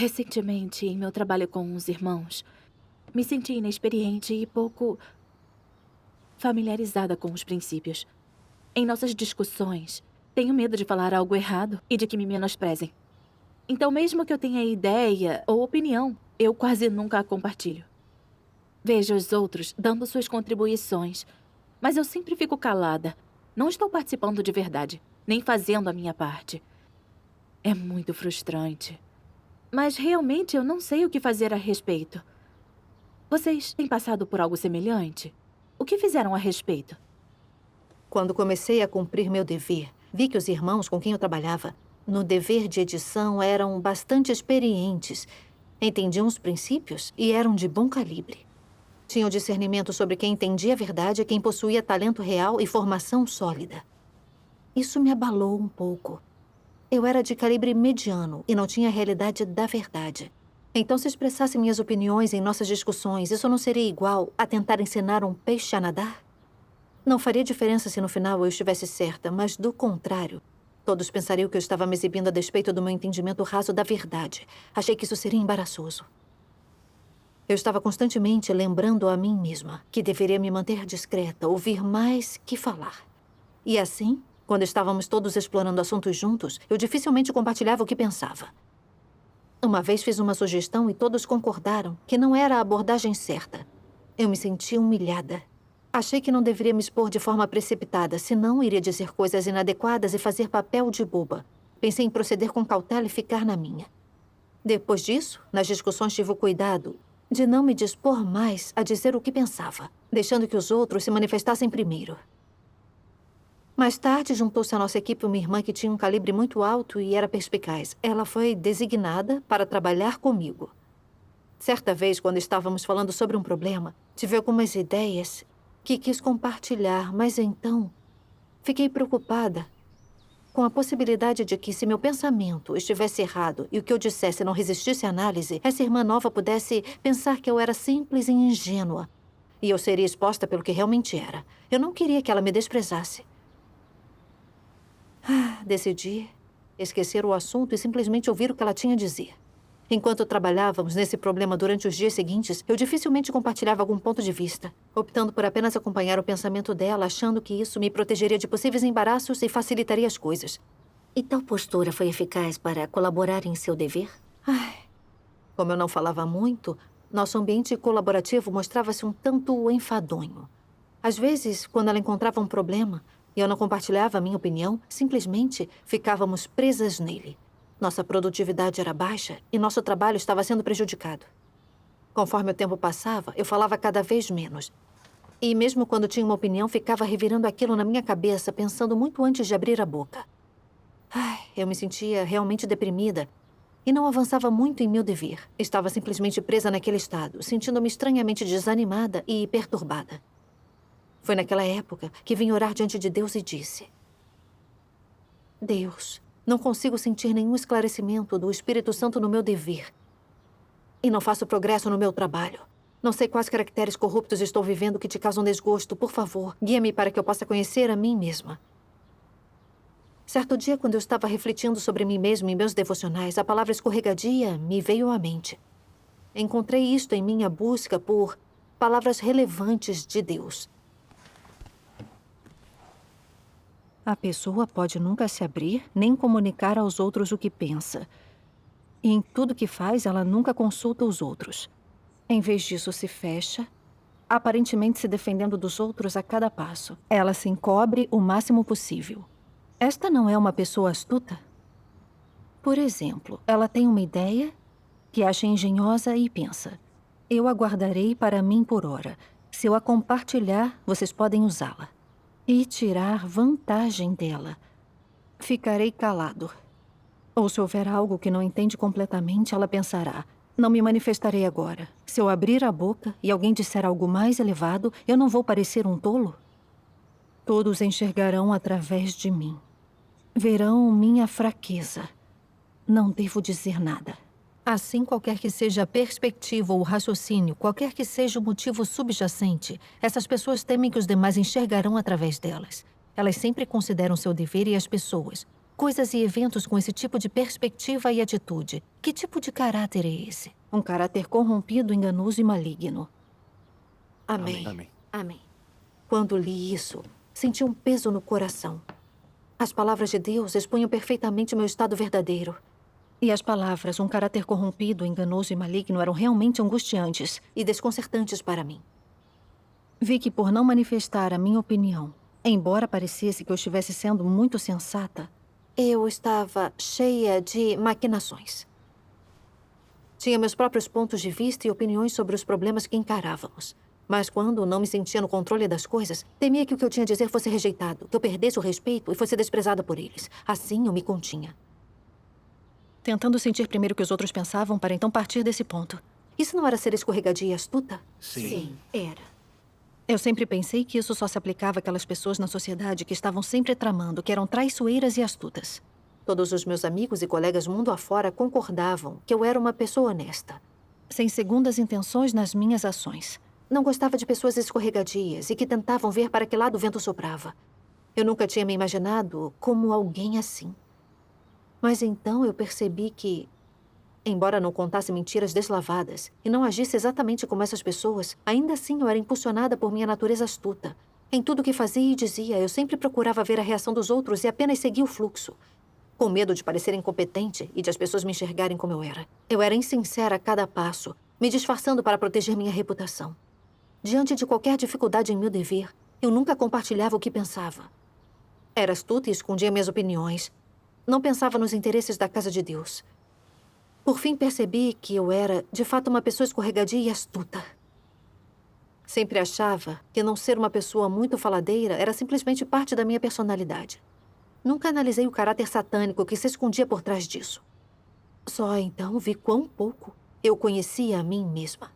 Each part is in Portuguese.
Recentemente, em meu trabalho com os irmãos, me senti inexperiente e pouco familiarizada com os princípios. Em nossas discussões, tenho medo de falar algo errado e de que me menosprezem. Então, mesmo que eu tenha ideia ou opinião, eu quase nunca a compartilho. Vejo os outros dando suas contribuições, mas eu sempre fico calada. Não estou participando de verdade, nem fazendo a minha parte. É muito frustrante. Mas realmente eu não sei o que fazer a respeito. Vocês têm passado por algo semelhante? O que fizeram a respeito? Quando comecei a cumprir meu dever, vi que os irmãos com quem eu trabalhava no dever de edição eram bastante experientes, entendiam os princípios e eram de bom calibre. Tinham discernimento sobre quem entendia a verdade, quem possuía talento real e formação sólida. Isso me abalou um pouco. Eu era de calibre mediano e não tinha a realidade da verdade. Então, se expressasse minhas opiniões em nossas discussões, isso não seria igual a tentar ensinar um peixe a nadar? Não faria diferença se no final eu estivesse certa, mas do contrário. Todos pensariam que eu estava me exibindo a despeito do meu entendimento raso da verdade. Achei que isso seria embaraçoso. Eu estava constantemente lembrando a mim mesma que deveria me manter discreta, ouvir mais que falar. E assim, quando estávamos todos explorando assuntos juntos, eu dificilmente compartilhava o que pensava. Uma vez fiz uma sugestão e todos concordaram que não era a abordagem certa. Eu me senti humilhada. Achei que não deveria me expor de forma precipitada, senão iria dizer coisas inadequadas e fazer papel de boba. Pensei em proceder com cautela e ficar na minha. Depois disso, nas discussões tive o cuidado de não me dispor mais a dizer o que pensava, deixando que os outros se manifestassem primeiro. Mais tarde, juntou-se à nossa equipe uma irmã que tinha um calibre muito alto e era perspicaz. Ela foi designada para trabalhar comigo. Certa vez, quando estávamos falando sobre um problema, tive algumas ideias que quis compartilhar, mas então fiquei preocupada com a possibilidade de que, se meu pensamento estivesse errado e o que eu dissesse não resistisse à análise, essa irmã nova pudesse pensar que eu era simples e ingênua. E eu seria exposta pelo que realmente era. Eu não queria que ela me desprezasse. Decidi esquecer o assunto e simplesmente ouvir o que ela tinha a dizer. Enquanto trabalhávamos nesse problema durante os dias seguintes, eu dificilmente compartilhava algum ponto de vista, optando por apenas acompanhar o pensamento dela, achando que isso me protegeria de possíveis embaraços e facilitaria as coisas. E tal postura foi eficaz para colaborar em seu dever? Como eu não falava muito, nosso ambiente colaborativo mostrava-se um tanto enfadonho. Às vezes, quando ela encontrava um problema e eu não compartilhava a minha opinião, simplesmente ficávamos presas nele. Nossa produtividade era baixa e nosso trabalho estava sendo prejudicado. Conforme o tempo passava, eu falava cada vez menos. E mesmo quando tinha uma opinião, ficava revirando aquilo na minha cabeça, pensando muito antes de abrir a boca. Eu me sentia realmente deprimida e não avançava muito em meu dever. Estava simplesmente presa naquele estado, sentindo-me estranhamente desanimada e perturbada. Foi naquela época que vim orar diante de Deus e disse: Deus, não consigo sentir nenhum esclarecimento do Espírito Santo no meu dever. E não faço progresso no meu trabalho. Não sei quais caracteres corruptos estou vivendo que te causam desgosto. Por favor, guia-me para que eu possa conhecer a mim mesma. Certo dia, quando eu estava refletindo sobre mim mesma em meus devocionais, a palavra escorregadia me veio à mente. Encontrei isto em minha busca por palavras relevantes de Deus. A pessoa pode nunca se abrir, nem comunicar aos outros o que pensa. E em tudo que faz, ela nunca consulta os outros. Em vez disso, se fecha, aparentemente se defendendo dos outros a cada passo. Ela se encobre o máximo possível. Esta não é uma pessoa astuta? Por exemplo, ela tem uma ideia que acha engenhosa e pensa: eu a guardarei para mim por hora. Se eu a compartilhar, vocês podem usá-la. E tirar vantagem dela. Ficarei calado. Ou se houver algo que não entende completamente, ela pensará: não me manifestarei agora. Se eu abrir a boca e alguém disser algo mais elevado, eu não vou parecer um tolo? Todos enxergarão através de mim. Verão minha fraqueza. Não devo dizer nada. Assim, qualquer que seja a perspectiva ou o raciocínio, qualquer que seja o motivo subjacente, essas pessoas temem que os demais enxergarão através delas. Elas sempre consideram seu dever e as pessoas coisas e eventos com esse tipo de perspectiva e atitude. Que tipo de caráter é esse? Um caráter corrompido, enganoso e maligno. Amém. Amém. Amém. Quando li isso, senti um peso no coração. As palavras de Deus expunham perfeitamente meu estado verdadeiro. E as palavras, um caráter corrompido, enganoso e maligno, eram realmente angustiantes e desconcertantes para mim. Vi que por não manifestar a minha opinião, embora parecesse que eu estivesse sendo muito sensata, eu estava cheia de maquinações. Tinha meus próprios pontos de vista e opiniões sobre os problemas que encarávamos. Mas quando não me sentia no controle das coisas, temia que o que eu tinha a dizer fosse rejeitado, que eu perdesse o respeito e fosse desprezada por eles. Assim eu me continha. Tentando sentir primeiro o que os outros pensavam para então partir desse ponto. Isso não era ser escorregadia e astuta? Sim, era. Eu sempre pensei que isso só se aplicava àquelas pessoas na sociedade que estavam sempre tramando, que eram traiçoeiras e astutas. Todos os meus amigos e colegas mundo afora concordavam que eu era uma pessoa honesta, sem segundas intenções nas minhas ações. Não gostava de pessoas escorregadias e que tentavam ver para que lado o vento soprava. Eu nunca tinha me imaginado como alguém assim. Mas então eu percebi que, embora não contasse mentiras deslavadas e não agisse exatamente como essas pessoas, ainda assim eu era impulsionada por minha natureza astuta. Em tudo que fazia e dizia, eu sempre procurava ver a reação dos outros e apenas seguia o fluxo. Com medo de parecer incompetente e de as pessoas me enxergarem como eu era. Eu era insincera a cada passo, me disfarçando para proteger minha reputação. Diante de qualquer dificuldade em meu dever, eu nunca compartilhava o que pensava. Era astuta e escondia minhas opiniões. Não pensava nos interesses da casa de Deus. Por fim, percebi que eu era, de fato, uma pessoa escorregadia e astuta. Sempre achava que não ser uma pessoa muito faladeira era simplesmente parte da minha personalidade. Nunca analisei o caráter satânico que se escondia por trás disso. Só então vi quão pouco eu conhecia a mim mesma.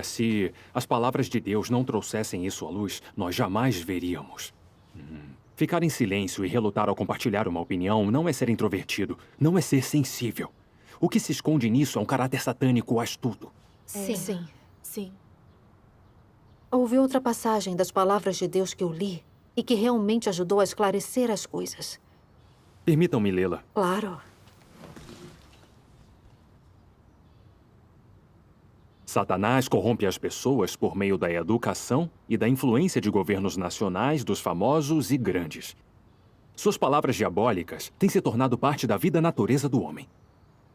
Se as palavras de Deus não trouxessem isso à luz, nós jamais veríamos. Ficar em silêncio e relutar ao compartilhar uma opinião não é ser introvertido, não é ser sensível. O que se esconde nisso é um caráter satânico astuto. Sim. Sim. Houve outra passagem das palavras de Deus que eu li e que realmente ajudou a esclarecer as coisas. Permitam-me lê-la. Claro. Satanás corrompe as pessoas por meio da educação e da influência de governos nacionais, dos famosos e grandes. Suas palavras diabólicas têm se tornado parte da vida natureza do homem.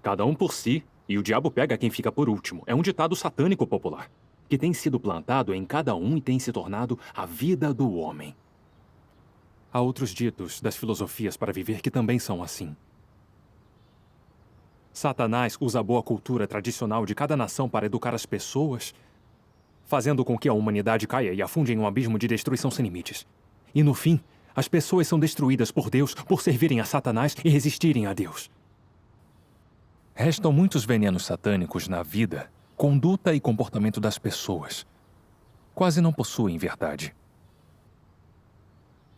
Cada um por si, e o diabo pega quem fica por último. É um ditado satânico popular, que tem sido plantado em cada um e tem se tornado a vida do homem. Há outros ditos das filosofias para viver que também são assim. Satanás usa a boa cultura tradicional de cada nação para educar as pessoas, fazendo com que a humanidade caia e afunde em um abismo de destruição sem limites. E no fim, as pessoas são destruídas por Deus por servirem a Satanás e resistirem a Deus. Restam muitos venenos satânicos na vida, conduta e comportamento das pessoas. Quase não possuem verdade.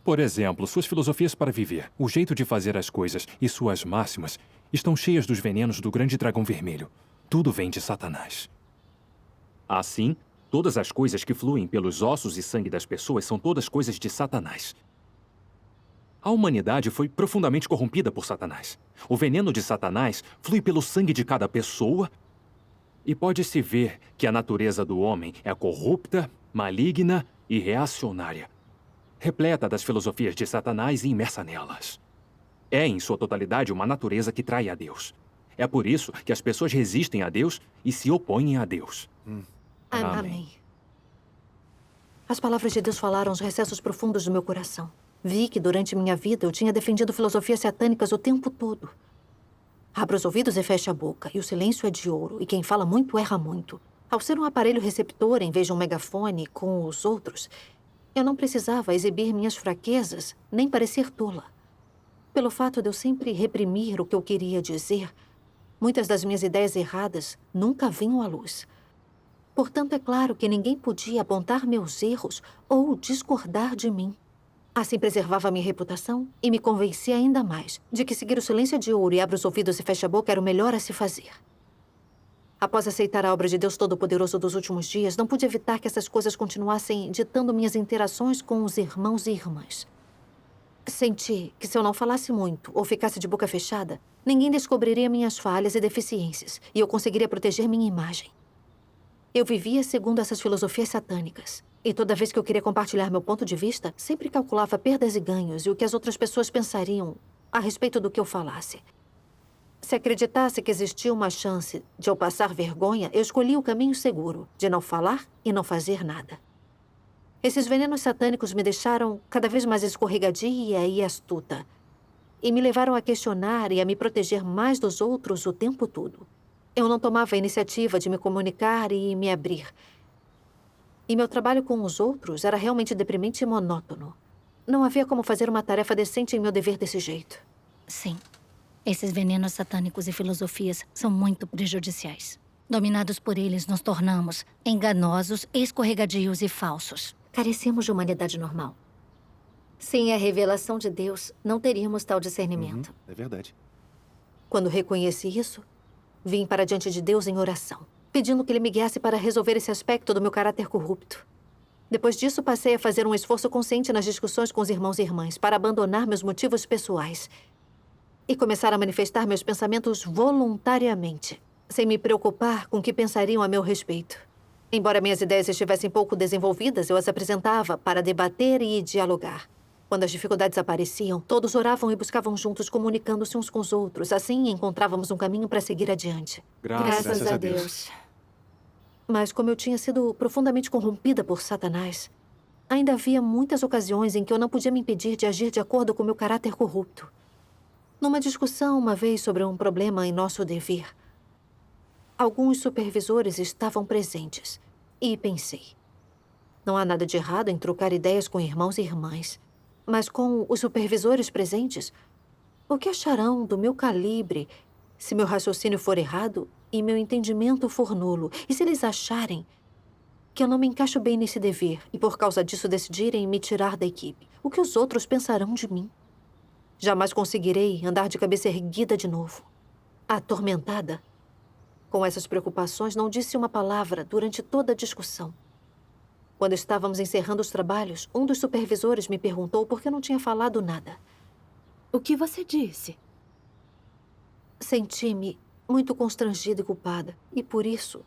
Por exemplo, suas filosofias para viver, o jeito de fazer as coisas e suas máximas estão cheias dos venenos do grande dragão vermelho. Tudo vem de Satanás. Assim, todas as coisas que fluem pelos ossos e sangue das pessoas são todas coisas de Satanás. A humanidade foi profundamente corrompida por Satanás. O veneno de Satanás flui pelo sangue de cada pessoa e pode-se ver que a natureza do homem é corrupta, maligna e reacionária, repleta das filosofias de Satanás e imersa nelas. É, em sua totalidade, uma natureza que trai a Deus. É por isso que as pessoas resistem a Deus e se opõem a Deus. Amém. As palavras de Deus falaram aos recessos profundos do meu coração. Vi que durante minha vida eu tinha defendido filosofias satânicas o tempo todo. Abra os ouvidos e feche a boca, e o silêncio é de ouro, e quem fala muito erra muito. Ao ser um aparelho receptor em vez de um megafone com os outros, eu não precisava exibir minhas fraquezas, nem parecer tola. Pelo fato de eu sempre reprimir o que eu queria dizer, muitas das minhas ideias erradas nunca vinham à luz. Portanto, é claro que ninguém podia apontar meus erros ou discordar de mim. Assim preservava minha reputação e me convencia ainda mais de que seguir o silêncio de ouro e abra os ouvidos e feche a boca era o melhor a se fazer. Após aceitar a obra de Deus Todo-Poderoso dos últimos dias, não pude evitar que essas coisas continuassem ditando minhas interações com os irmãos e irmãs. Senti que se eu não falasse muito ou ficasse de boca fechada, ninguém descobriria minhas falhas e deficiências e eu conseguiria proteger minha imagem. Eu vivia segundo essas filosofias satânicas. E toda vez que eu queria compartilhar meu ponto de vista, sempre calculava perdas e ganhos e o que as outras pessoas pensariam a respeito do que eu falasse. Se acreditasse que existia uma chance de eu passar vergonha, eu escolhi o caminho seguro, de não falar e não fazer nada. Esses venenos satânicos me deixaram cada vez mais escorregadia e astuta. E me levaram a questionar e a me proteger mais dos outros o tempo todo. Eu não tomava a iniciativa de me comunicar e me abrir. E meu trabalho com os outros era realmente deprimente e monótono. Não havia como fazer uma tarefa decente em meu dever desse jeito. Sim. Esses venenos satânicos e filosofias são muito prejudiciais. Dominados por eles, nos tornamos enganosos, escorregadios e falsos. Carecemos de humanidade normal. Sem a revelação de Deus, não teríamos tal discernimento. É verdade. Quando reconheci isso, vim para diante de Deus em oração, pedindo que Ele me guiasse para resolver esse aspecto do meu caráter corrupto. Depois disso, passei a fazer um esforço consciente nas discussões com os irmãos e irmãs para abandonar meus motivos pessoais e começar a manifestar meus pensamentos voluntariamente, sem me preocupar com o que pensariam a meu respeito. Embora minhas ideias estivessem pouco desenvolvidas, eu as apresentava para debater e dialogar. Quando as dificuldades apareciam, todos oravam e buscavam juntos, comunicando-se uns com os outros. Assim, encontrávamos um caminho para seguir adiante. Graças a Deus. Mas como eu tinha sido profundamente corrompida por Satanás, ainda havia muitas ocasiões em que eu não podia me impedir de agir de acordo com meu caráter corrupto. Numa discussão uma vez sobre um problema em nosso dever, alguns supervisores estavam presentes e pensei: não há nada de errado em trocar ideias com irmãos e irmãs, mas com os supervisores presentes, o que acharão do meu calibre se meu raciocínio for errado e meu entendimento for nulo? E se eles acharem que eu não me encaixo bem nesse dever e por causa disso decidirem me tirar da equipe? O que os outros pensarão de mim? Jamais conseguirei andar de cabeça erguida de novo. Atormentada com essas preocupações, não disse uma palavra durante toda a discussão. Quando estávamos encerrando os trabalhos, um dos supervisores me perguntou por que eu não tinha falado nada. O que você disse? Senti-me muito constrangida e culpada, e por isso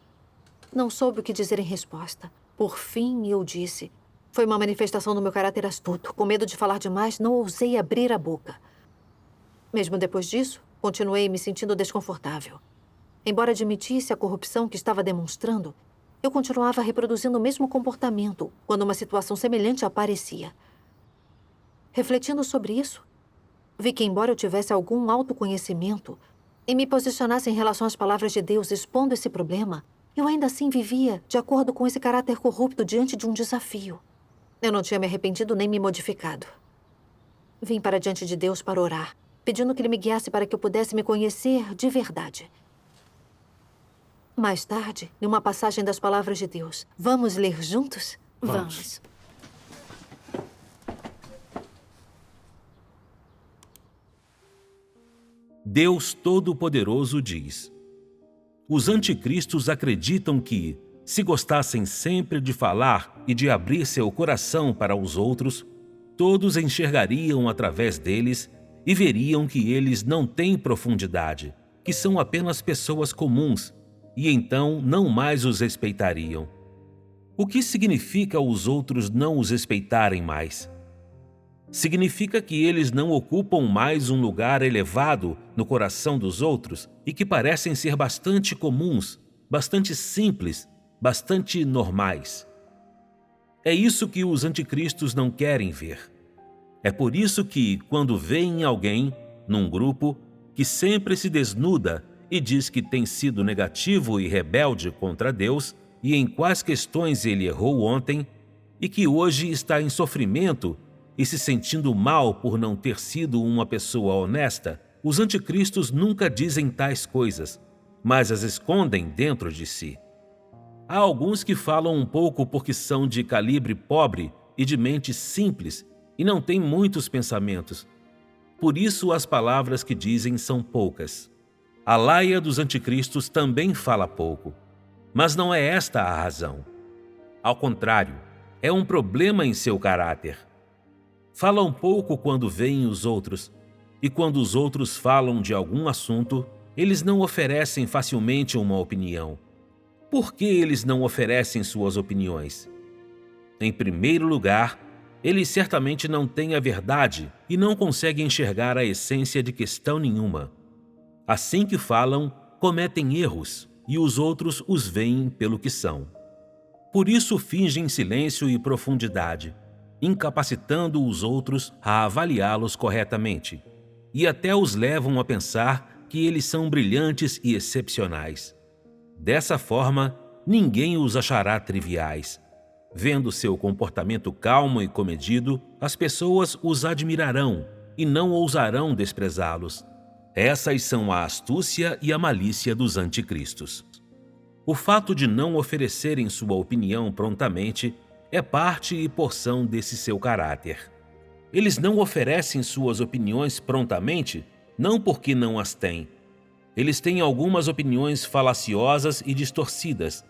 não soube o que dizer em resposta. Por fim, eu disse: foi uma manifestação do meu caráter astuto. Com medo de falar demais, não ousei abrir a boca. Mesmo depois disso, continuei me sentindo desconfortável. Embora admitisse a corrupção que estava demonstrando, eu continuava reproduzindo o mesmo comportamento quando uma situação semelhante aparecia. Refletindo sobre isso, vi que, embora eu tivesse algum autoconhecimento e me posicionasse em relação às palavras de Deus expondo esse problema, eu ainda assim vivia de acordo com esse caráter corrupto diante de um desafio. Eu não tinha me arrependido nem me modificado. Vim para diante de Deus para orar, pedindo que Ele me guiasse para que eu pudesse me conhecer de verdade. Mais tarde, em uma passagem das palavras de Deus. Vamos ler juntos? Vamos. Deus Todo-Poderoso diz: os anticristos acreditam que, se gostassem sempre de falar e de abrir seu coração para os outros, todos enxergariam através deles e veriam que eles não têm profundidade, que são apenas pessoas comuns, e então não mais os respeitariam. O que significa os outros não os respeitarem mais? Significa que eles não ocupam mais um lugar elevado no coração dos outros e que parecem ser bastante comuns, bastante simples, bastante normais. É isso que os anticristos não querem ver. É por isso que, quando veem alguém, num grupo, que sempre se desnuda e diz que tem sido negativo e rebelde contra Deus e em quais questões ele errou ontem e que hoje está em sofrimento e se sentindo mal por não ter sido uma pessoa honesta, os anticristos nunca dizem tais coisas, mas as escondem dentro de si. Há alguns que falam um pouco porque são de calibre pobre e de mente simples e não têm muitos pensamentos. Por isso as palavras que dizem são poucas. A laia dos anticristos também fala pouco, mas não é esta a razão. Ao contrário, é um problema em seu caráter. Falam pouco quando veem os outros, e quando os outros falam de algum assunto, eles não oferecem facilmente uma opinião. Por que eles não oferecem suas opiniões? Em primeiro lugar, eles certamente não têm a verdade e não conseguem enxergar a essência de questão nenhuma. Assim que falam, cometem erros e os outros os veem pelo que são. Por isso fingem silêncio e profundidade, incapacitando os outros a avaliá-los corretamente, e até os levam a pensar que eles são brilhantes e excepcionais. Dessa forma, ninguém os achará triviais. Vendo seu comportamento calmo e comedido, as pessoas os admirarão e não ousarão desprezá-los. Essas são a astúcia e a malícia dos anticristos. O fato de não oferecerem sua opinião prontamente é parte e porção desse seu caráter. Eles não oferecem suas opiniões prontamente, não porque não as têm. Eles têm algumas opiniões falaciosas e distorcidas,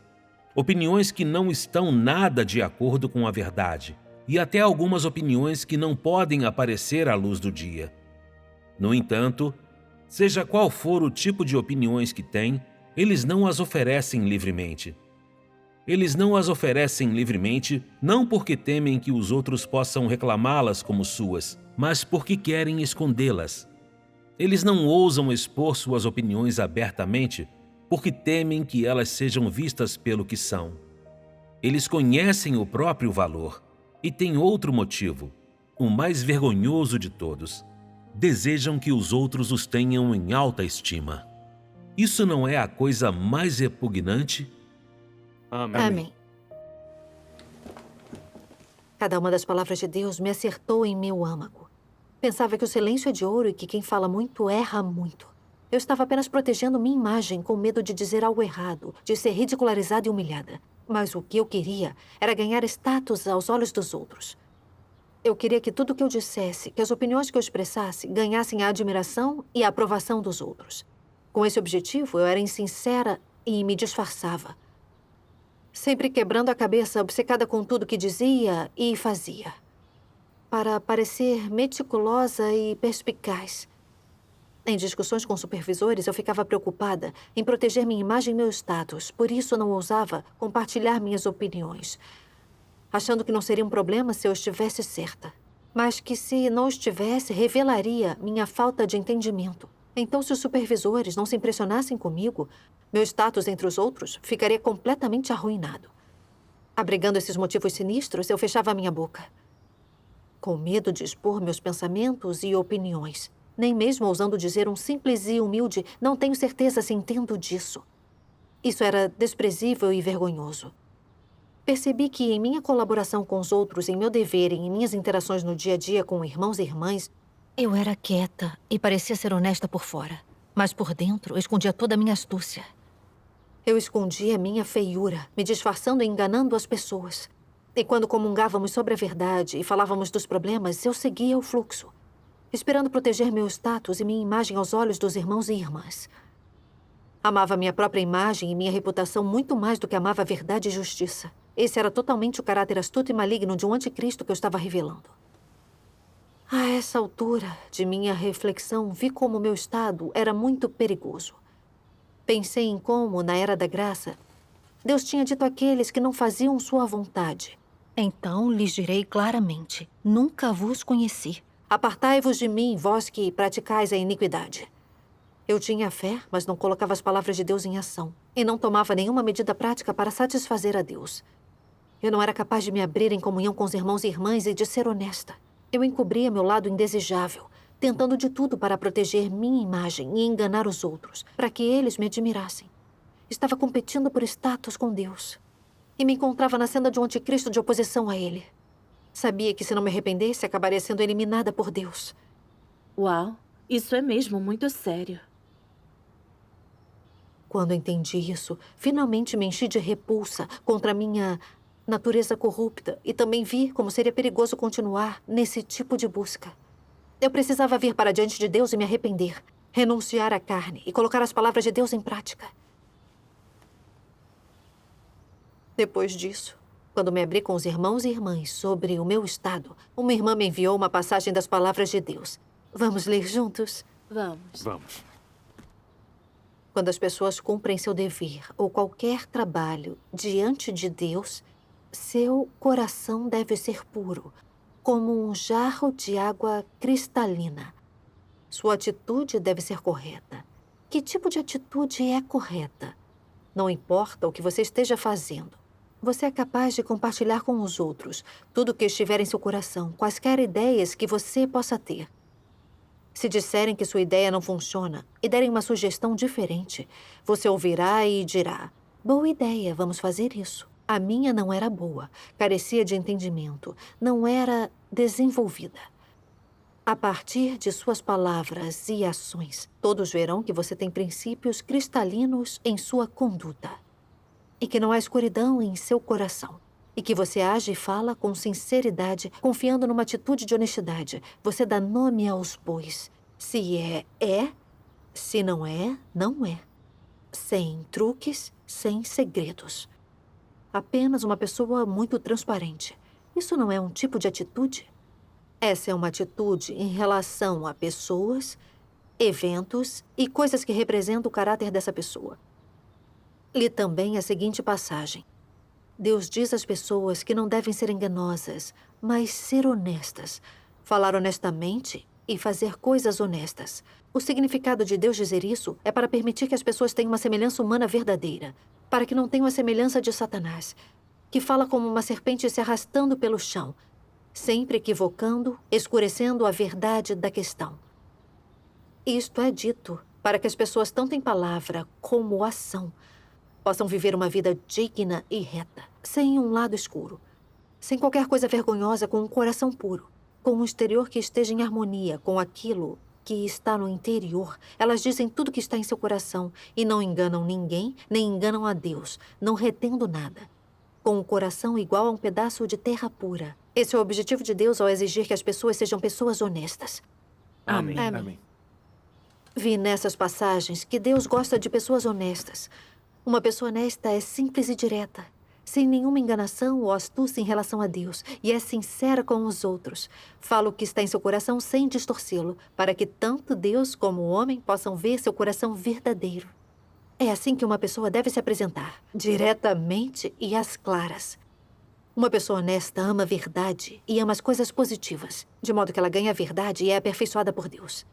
opiniões que não estão nada de acordo com a verdade, e até algumas opiniões que não podem aparecer à luz do dia. No entanto, seja qual for o tipo de opiniões que têm, eles não as oferecem livremente. Eles não as oferecem livremente não porque temem que os outros possam reclamá-las como suas, mas porque querem escondê-las. Eles não ousam expor suas opiniões abertamente porque temem que elas sejam vistas pelo que são. Eles conhecem o próprio valor e têm outro motivo, o mais vergonhoso de todos. Desejam que os outros os tenham em alta estima. Isso não é a coisa mais repugnante? Amém. Cada uma das palavras de Deus me acertou em meu âmago. Pensava que o silêncio é de ouro e que quem fala muito erra muito. Eu estava apenas protegendo minha imagem com medo de dizer algo errado, de ser ridicularizada e humilhada. Mas o que eu queria era ganhar status aos olhos dos outros. Eu queria que tudo o que eu dissesse, que as opiniões que eu expressasse, ganhassem a admiração e a aprovação dos outros. Com esse objetivo, eu era insincera e me disfarçava. Sempre quebrando a cabeça, obcecada com tudo que dizia e fazia. Para parecer meticulosa e perspicaz. Em discussões com supervisores, eu ficava preocupada em proteger minha imagem e meu status. Por isso, não ousava compartilhar minhas opiniões, achando que não seria um problema se eu estivesse certa. Mas que se não estivesse, revelaria minha falta de entendimento. Então, se os supervisores não se impressionassem comigo, meu status entre os outros ficaria completamente arruinado. Abrigando esses motivos sinistros, eu fechava a minha boca, com medo de expor meus pensamentos e opiniões. Nem mesmo ousando dizer um simples e humilde "não tenho certeza se entendo disso". Isso era desprezível e vergonhoso. Percebi que em minha colaboração com os outros, em meu dever e em minhas interações no dia a dia com irmãos e irmãs, eu era quieta e parecia ser honesta por fora. Mas por dentro, eu escondia toda a minha astúcia. Eu escondia minha feiura, me disfarçando e enganando as pessoas. E quando comungávamos sobre a verdade e falávamos dos problemas, eu seguia o fluxo, esperando proteger meu status e minha imagem aos olhos dos irmãos e irmãs. Amava minha própria imagem e minha reputação muito mais do que amava a verdade e justiça. Esse era totalmente o caráter astuto e maligno de um anticristo que eu estava revelando. A essa altura de minha reflexão, vi como meu estado era muito perigoso. Pensei em como, na Era da Graça, Deus tinha dito àqueles que não faziam sua vontade: "Então lhes direi claramente, nunca vos conheci. Apartai-vos de mim, vós que praticais a iniquidade." Eu tinha fé, mas não colocava as palavras de Deus em ação. E não tomava nenhuma medida prática para satisfazer a Deus. Eu não era capaz de me abrir em comunhão com os irmãos e irmãs e de ser honesta. Eu encobria meu lado indesejável, tentando de tudo para proteger minha imagem e enganar os outros, para que eles me admirassem. Estava competindo por status com Deus. E me encontrava na senda de um anticristo de oposição a ele. Sabia que se não me arrependesse, acabaria sendo eliminada por Deus. Uau, isso é mesmo muito sério. Quando entendi isso, finalmente me enchi de repulsa contra a minha natureza corrupta e também vi como seria perigoso continuar nesse tipo de busca. Eu precisava vir para diante de Deus e me arrepender, renunciar à carne e colocar as palavras de Deus em prática. Depois disso, Quando me abri com os irmãos e irmãs sobre o meu estado, uma irmã me enviou uma passagem das palavras de Deus. Vamos ler juntos? Vamos. Vamos. Quando as pessoas cumprem seu dever ou qualquer trabalho diante de Deus, seu coração deve ser puro, como um jarro de água cristalina. Sua atitude deve ser correta. Que tipo de atitude é correta? Não importa o que você esteja fazendo. Você é capaz de compartilhar com os outros tudo o que estiver em seu coração, quaisquer ideias que você possa ter. Se disserem que sua ideia não funciona e derem uma sugestão diferente, você ouvirá e dirá: boa ideia, vamos fazer isso. A minha não era boa, carecia de entendimento, não era desenvolvida. A partir de suas palavras e ações, todos verão que você tem princípios cristalinos em sua conduta. E que não há escuridão em seu coração. E que você age e fala com sinceridade, confiando numa atitude de honestidade. Você dá nome aos bois. Se é, é. Se não é, não é. Sem truques, sem segredos. Apenas uma pessoa muito transparente. Isso não é um tipo de atitude? Essa é uma atitude em relação a pessoas, eventos e coisas que representam o caráter dessa pessoa. Li também a seguinte passagem. Deus diz às pessoas que não devem ser enganosas, mas ser honestas. Falar honestamente e fazer coisas honestas. O significado de Deus dizer isso é para permitir que as pessoas tenham uma semelhança humana verdadeira. Para que não tenham a semelhança de Satanás, que fala como uma serpente se arrastando pelo chão, sempre equivocando, escurecendo a verdade da questão. Isto é dito para que as pessoas, tanto em palavra como ação, possam viver uma vida digna e reta, sem um lado escuro, sem qualquer coisa vergonhosa, com um coração puro, com um exterior que esteja em harmonia com aquilo que está no interior. Elas dizem tudo que está em seu coração e não enganam ninguém, nem enganam a Deus, não retendo nada. Com o coração igual a um pedaço de terra pura. Esse é o objetivo de Deus ao exigir que as pessoas sejam pessoas honestas. Amém. Amém. Vi nessas passagens que Deus gosta de pessoas honestas. Uma pessoa honesta é simples e direta, sem nenhuma enganação ou astúcia em relação a Deus, e é sincera com os outros. Fala o que está em seu coração sem distorcê-lo, para que tanto Deus como o homem possam ver seu coração verdadeiro. É assim que uma pessoa deve se apresentar, diretamente e às claras. Uma pessoa honesta ama a verdade e ama as coisas positivas, de modo que ela ganha a verdade e é aperfeiçoada por Deus.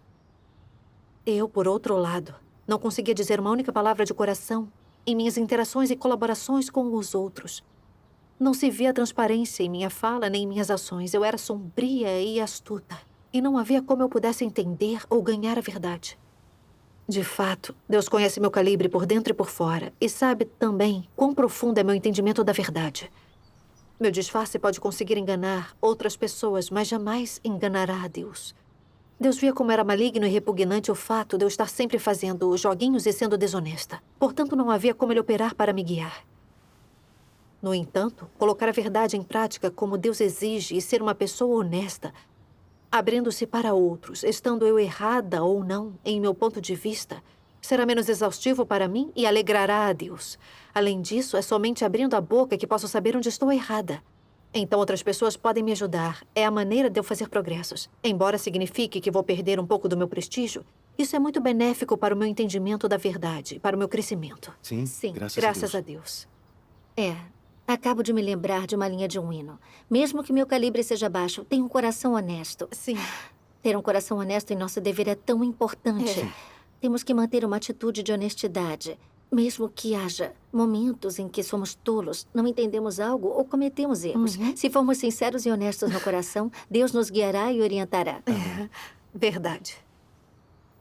Eu, por outro lado, não conseguia dizer uma única palavra de coração em minhas interações e colaborações com os outros. Não se via transparência em minha fala nem em minhas ações. Eu era sombria e astuta. E não havia como eu pudesse entender ou ganhar a verdade. De fato, Deus conhece meu calibre por dentro e por fora. E sabe também quão profundo é meu entendimento da verdade. Meu disfarce pode conseguir enganar outras pessoas, mas jamais enganará a Deus. Deus via como era maligno e repugnante o fato de eu estar sempre fazendo joguinhos e sendo desonesta. Portanto, não havia como ele operar para me guiar. No entanto, colocar a verdade em prática como Deus exige e ser uma pessoa honesta, abrindo-se para outros, estando eu errada ou não, em meu ponto de vista, será menos exaustivo para mim e alegrará a Deus. Além disso, é somente abrindo a boca que posso saber onde estou errada. Então outras pessoas podem me ajudar. É a maneira de eu fazer progressos. Embora signifique que vou perder um pouco do meu prestígio, isso é muito benéfico para o meu entendimento da verdade, para o meu crescimento. Sim, Sim, graças A a Deus. Acabo de me lembrar de uma linha de um hino. Mesmo que meu calibre seja baixo, tenho um coração honesto. Sim. Ter um coração honesto em nosso dever é tão importante. Temos que manter uma atitude de honestidade. Mesmo que haja momentos em que somos tolos, não entendemos algo ou cometemos erros. Se formos sinceros e honestos no coração, Deus nos guiará e orientará. Verdade.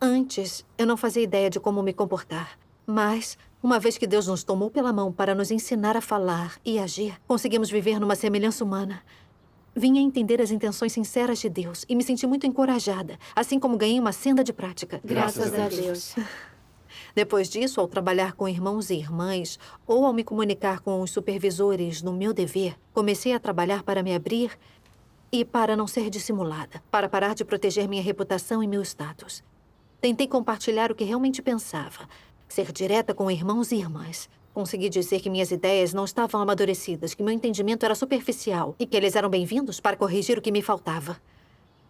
Antes, eu não fazia ideia de como me comportar. Mas, uma vez que Deus nos tomou pela mão para nos ensinar a falar e agir, conseguimos viver numa semelhança humana. Vim a entender as intenções sinceras de Deus e me senti muito encorajada, assim como ganhei uma senda de prática. Graças a Deus. Depois disso, ao trabalhar com irmãos e irmãs, ou ao me comunicar com os supervisores no meu dever, comecei a trabalhar para me abrir e para não ser dissimulada, para parar de proteger minha reputação e meu status. Tentei compartilhar o que realmente pensava, ser direta com irmãos e irmãs. Consegui dizer que minhas ideias não estavam amadurecidas, que meu entendimento era superficial e que eles eram bem-vindos para corrigir o que me faltava.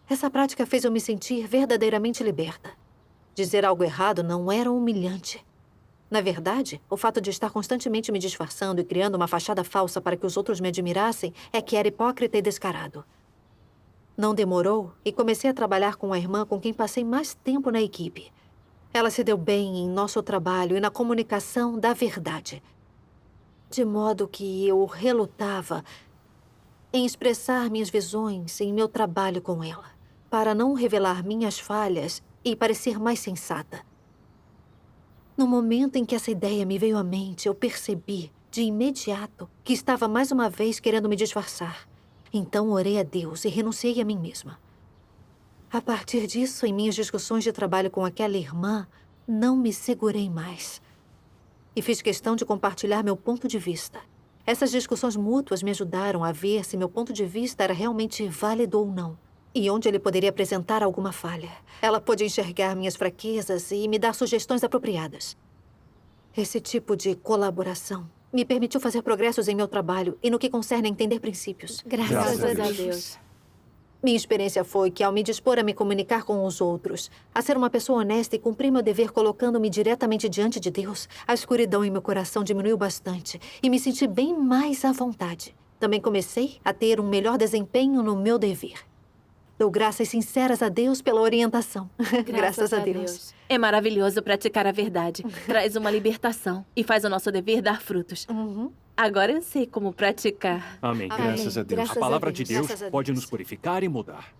Essa prática fez eu me sentir verdadeiramente liberta. Dizer algo errado não era humilhante. Na verdade, o fato de estar constantemente me disfarçando e criando uma fachada falsa para que os outros me admirassem é que era hipócrita e descarado. Não demorou e comecei a trabalhar com a irmã com quem passei mais tempo na equipe. Ela se deu bem em nosso trabalho e na comunicação da verdade. De modo que eu relutava em expressar minhas visões em meu trabalho com ela, para não revelar minhas falhas e parecer mais sensata. No momento em que essa ideia me veio à mente, eu percebi, de imediato, que estava mais uma vez querendo me disfarçar. Então orei a Deus e renunciei a mim mesma. A partir disso, em minhas discussões de trabalho com aquela irmã, não me segurei mais. E fiz questão de compartilhar meu ponto de vista. Essas discussões mútuas me ajudaram a ver se meu ponto de vista era realmente válido ou não. E onde ele poderia apresentar alguma falha. Ela pôde enxergar minhas fraquezas e me dar sugestões apropriadas. Esse tipo de colaboração me permitiu fazer progressos em meu trabalho e no que concerne a entender princípios. Graças a Deus. Minha experiência foi que, ao me dispor a me comunicar com os outros, a ser uma pessoa honesta e cumprir meu dever colocando-me diretamente diante de Deus, a escuridão em meu coração diminuiu bastante e me senti bem mais à vontade. Também comecei a ter um melhor desempenho no meu dever. Dou graças sinceras a Deus pela orientação. Graças a Deus. É maravilhoso praticar a verdade. Traz uma libertação e faz o nosso dever dar frutos. Agora eu sei como praticar. Amém. Amém. Graças a Deus. Graças A palavra a de Deus. Deus pode nos purificar e mudar.